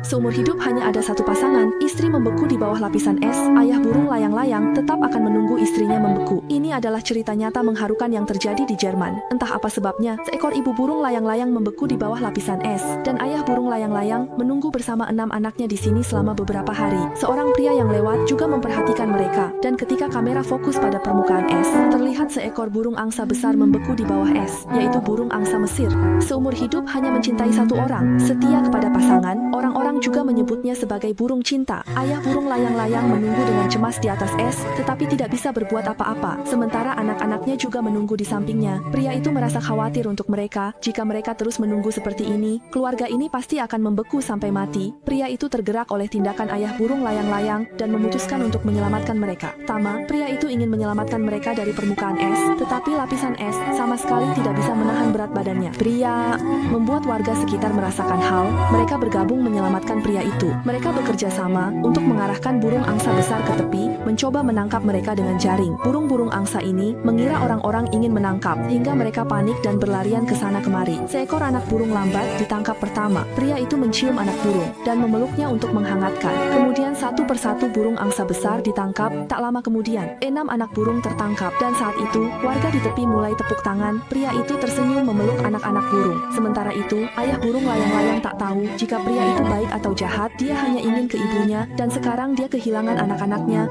Seumur hidup hanya ada satu pasangan, istri membeku di bawah lapisan es, ayah burung layang-layang tetap akan menunggu istrinya membeku. Ini adalah cerita nyata mengharukan yang terjadi di Jerman. Entah apa sebabnya, seekor ibu burung layang-layang membeku di bawah lapisan es, dan ayah burung layang-layang menunggu bersama 6 anaknya di sini selama beberapa hari. Seorang pria yang lewat juga memperhatikan mereka, dan ketika kamera fokus pada permukaan es, terlihat seekor burung angsa besar membeku di bawah es, yaitu burung angsa Mesir. Seumur hidup hanya mencintai satu orang, setia kepada pasangan, orang-orang juga menyebutnya sebagai burung cinta. Ayah burung layang-layang menunggu dengan cemas di atas es, tetapi tidak bisa berbuat apa-apa. Sementara anak-anaknya juga menunggu di sampingnya. Pria itu merasa khawatir untuk mereka. Jika mereka terus menunggu seperti ini, keluarga ini pasti akan membeku sampai mati. Pria itu tergerak oleh tindakan ayah burung layang-layang dan memutuskan untuk menyelamatkan mereka. Pertama, pria itu ingin menyelamatkan mereka dari permukaan es, tetapi lapisan es sama sekali tidak bisa menahan berat badannya. Pria membuat warga sekitar merasakan hal. Mereka bergabung menyelamatkan pria itu. Mereka bekerja sama untuk mengarahkan burung angsa besar ke tepi, mencoba menangkap mereka dengan jaring. Burung-burung angsa ini mengira orang-orang ingin menangkap, hingga mereka panik dan berlarian ke sana kemari. Seekor anak burung lambat ditangkap pertama. Pria itu mencium anak burung dan memeluknya untuk menghangatkan. Kemudian satu persatu burung angsa besar ditangkap. Tak lama kemudian, 6 anak burung tertangkap, dan saat itu warga di tepi mulai tepuk tangan. Pria itu tersenyum memeluk anak-anak burung. Sementara itu, ayah burung layang-layang tak tahu jika pria itu baik atau jahat. Dia hanya ingin ke ibunya, dan sekarang dia kehilangan anak-anaknya.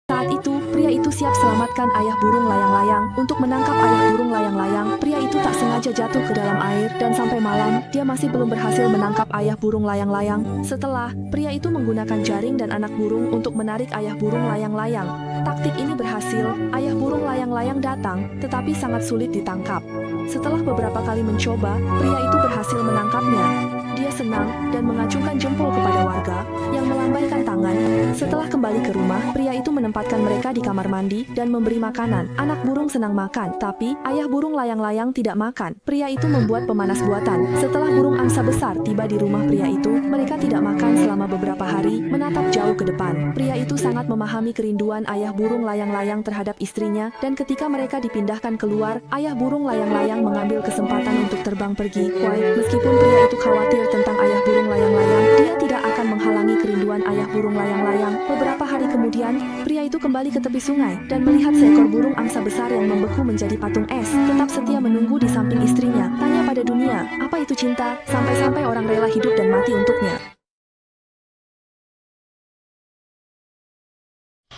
Saat itu, pria itu siap selamatkan ayah burung layang-layang. Untuk menangkap ayah burung layang-layang, pria itu tak sengaja jatuh ke dalam air, dan sampai malam, dia masih belum berhasil menangkap ayah burung layang-layang. Setelah, pria itu menggunakan jaring dan anak burung untuk menarik ayah burung layang-layang. Taktik ini berhasil, ayah burung layang-layang datang, tetapi sangat sulit ditangkap. Setelah beberapa kali mencoba, pria itu berhasil menangkapnya. Dia senang dan mengacungkan jempol kepada warga yang melambaikan tangan. Setelah kembali ke rumah, pria itu menempatkan mereka di kamar mandi dan memberi makanan. Anak burung senang makan, tapi ayah burung layang-layang tidak makan. Pria itu membuat pemanas buatan. Setelah burung angsa besar tiba di rumah pria itu, mereka tidak makan selama beberapa hari, menatap jauh ke depan. Pria itu sangat memahami kerinduan ayah burung layang-layang terhadap istrinya, dan ketika mereka dipindahkan keluar, ayah burung layang-layang mengambil kesempatan untuk terbang pergi. Meskipun pria itu khawatir tentang ayah burung layang-layang, dia tidak akan menghalangi kerinduan ayah burung layang-layang. Beberapa hari kemudian, pria itu kembali ke tepi sungai dan melihat seekor burung angsa besar yang membeku menjadi patung es, tetap setia menunggu di samping istrinya. Tanya pada dunia, apa itu cinta? Sampai-sampai orang rela hidup dan mati untuknya.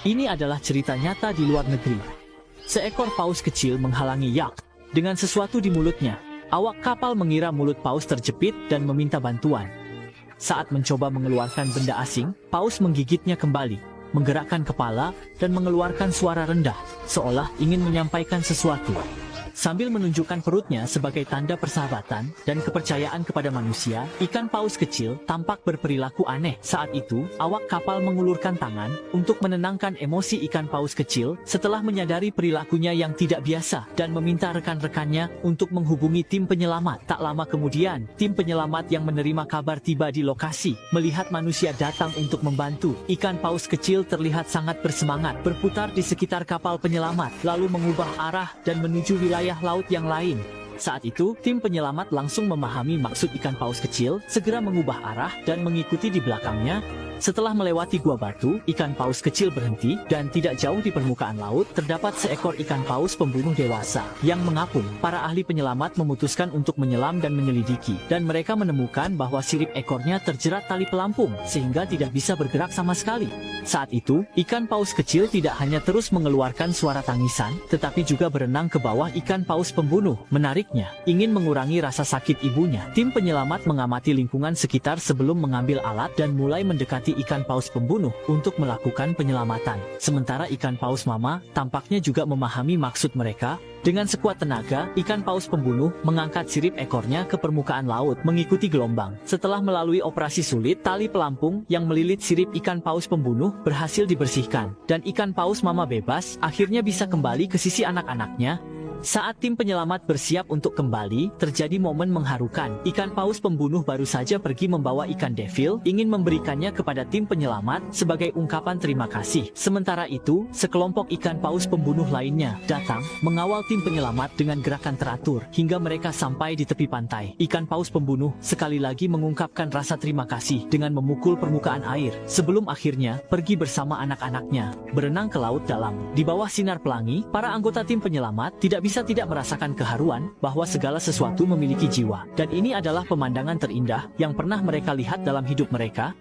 Ini adalah cerita nyata di luar negeri. Seekor paus kecil menghalangi yak dengan sesuatu di mulutnya. Awak kapal mengira mulut paus terjepit dan meminta bantuan. Saat mencoba mengeluarkan benda asing, paus menggigitnya kembali, menggerakkan kepala, dan mengeluarkan suara rendah, seolah ingin menyampaikan sesuatu. Sambil menunjukkan perutnya sebagai tanda persahabatan dan kepercayaan kepada manusia, ikan paus kecil tampak berperilaku aneh. Saat itu, awak kapal mengulurkan tangan untuk menenangkan emosi ikan paus kecil setelah menyadari perilakunya yang tidak biasa dan meminta rekan-rekannya untuk menghubungi tim penyelamat. Tak lama kemudian, tim penyelamat yang menerima kabar tiba di lokasi. Melihat manusia datang untuk membantu, ikan paus kecil terlihat sangat bersemangat, berputar di sekitar kapal penyelamat, lalu mengubah arah dan menuju wilayah laut yang lain. Saat itu, tim penyelamat langsung memahami maksud ikan paus kecil, segera mengubah arah dan mengikuti di belakangnya. Setelah melewati gua batu, ikan paus kecil berhenti, dan tidak jauh di permukaan laut, terdapat seekor ikan paus pembunuh dewasa yang mengapung. Para ahli penyelamat memutuskan untuk menyelam dan menyelidiki, dan mereka menemukan bahwa sirip ekornya terjerat tali pelampung, sehingga tidak bisa bergerak sama sekali. Saat itu, ikan paus kecil tidak hanya terus mengeluarkan suara tangisan, tetapi juga berenang ke bawah ikan paus pembunuh. Menariknya, ingin mengurangi rasa sakit ibunya, tim penyelamat mengamati lingkungan sekitar sebelum mengambil alat dan mulai mendekati ikan paus pembunuh untuk melakukan penyelamatan. Sementara ikan paus mama tampaknya juga memahami maksud mereka. Dengan sekuat tenaga, ikan paus pembunuh mengangkat sirip ekornya ke permukaan laut mengikuti gelombang. Setelah melalui operasi sulit, tali pelampung yang melilit sirip ikan paus pembunuh berhasil dibersihkan, dan ikan paus mama bebas akhirnya bisa kembali ke sisi anak-anaknya. Saat tim penyelamat bersiap untuk kembali, terjadi momen mengharukan. Ikan paus pembunuh baru saja pergi membawa ikan devil, ingin memberikannya kepada tim penyelamat sebagai ungkapan terima kasih. Sementara itu, sekelompok ikan paus pembunuh lainnya datang, mengawal tim penyelamat dengan gerakan teratur, hingga mereka sampai di tepi pantai. Ikan paus pembunuh sekali lagi mengungkapkan rasa terima kasih dengan memukul permukaan air, sebelum akhirnya pergi bersama anak-anaknya, berenang ke laut dalam. Di bawah sinar pelangi, para anggota tim penyelamat tidak merasakan keharuan bahwa segala sesuatu memiliki jiwa, dan ini adalah pemandangan terindah yang pernah mereka lihat dalam hidup mereka.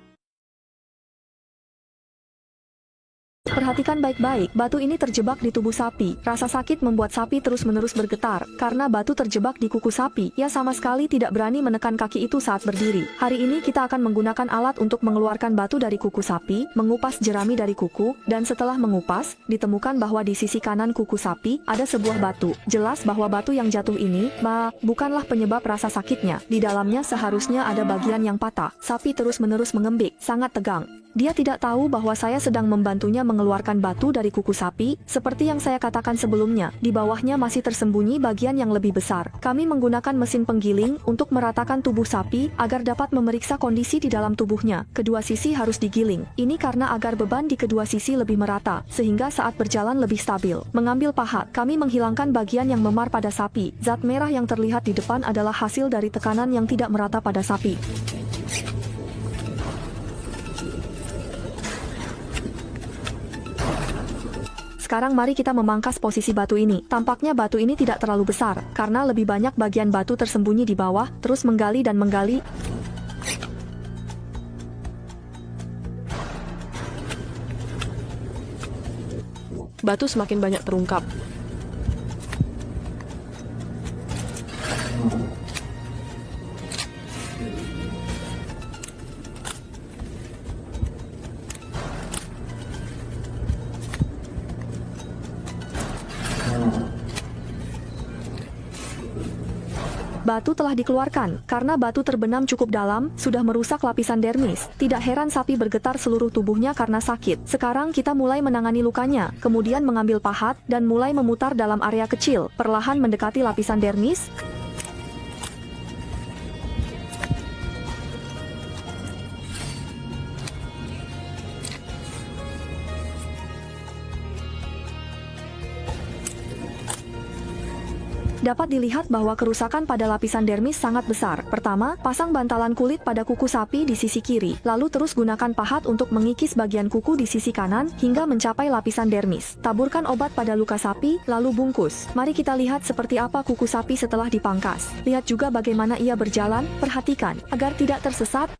Perhatikan baik-baik, batu ini terjebak di tubuh sapi. Rasa sakit membuat sapi terus-menerus bergetar. Karena batu terjebak di kuku sapi, ia sama sekali tidak berani menekan kaki itu saat berdiri. Hari ini kita akan menggunakan alat untuk mengeluarkan batu dari kuku sapi, mengupas jerami dari kuku, dan setelah mengupas, ditemukan bahwa di sisi kanan kuku sapi, ada sebuah batu. Jelas bahwa batu yang jatuh ini, bukanlah penyebab rasa sakitnya. Di dalamnya seharusnya ada bagian yang patah. Sapi terus-menerus mengembik, sangat tegang. Dia tidak tahu bahwa saya sedang membantunya mengeluarkan batu dari kuku sapi, seperti yang saya katakan sebelumnya. Di bawahnya masih tersembunyi bagian yang lebih besar. Kami menggunakan mesin penggiling untuk meratakan tubuh sapi agar dapat memeriksa kondisi di dalam tubuhnya. Kedua sisi harus digiling. Ini karena agar beban di kedua sisi lebih merata, sehingga saat berjalan lebih stabil. Mengambil pahat, kami menghilangkan bagian yang memar pada sapi. Zat merah yang terlihat di depan adalah hasil dari tekanan yang tidak merata pada sapi. Sekarang mari kita memangkas posisi batu ini. Tampaknya batu ini tidak terlalu besar, karena lebih banyak bagian batu tersembunyi di bawah, terus menggali dan menggali. Batu semakin banyak terungkap. Batu telah dikeluarkan, karena batu terbenam cukup dalam, sudah merusak lapisan dermis. Tidak heran sapi bergetar seluruh tubuhnya karena sakit. Sekarang kita mulai menangani lukanya, kemudian mengambil pahat, dan mulai memutar dalam area kecil, perlahan mendekati lapisan dermis. Dapat dilihat bahwa kerusakan pada lapisan dermis sangat besar. Pertama, pasang bantalan kulit pada kuku sapi di sisi kiri, lalu terus gunakan pahat untuk mengikis bagian kuku di sisi kanan, hingga mencapai lapisan dermis. Taburkan obat pada luka sapi, lalu bungkus. Mari kita lihat seperti apa kuku sapi setelah dipangkas. Lihat juga bagaimana ia berjalan, perhatikan, agar tidak tersesat.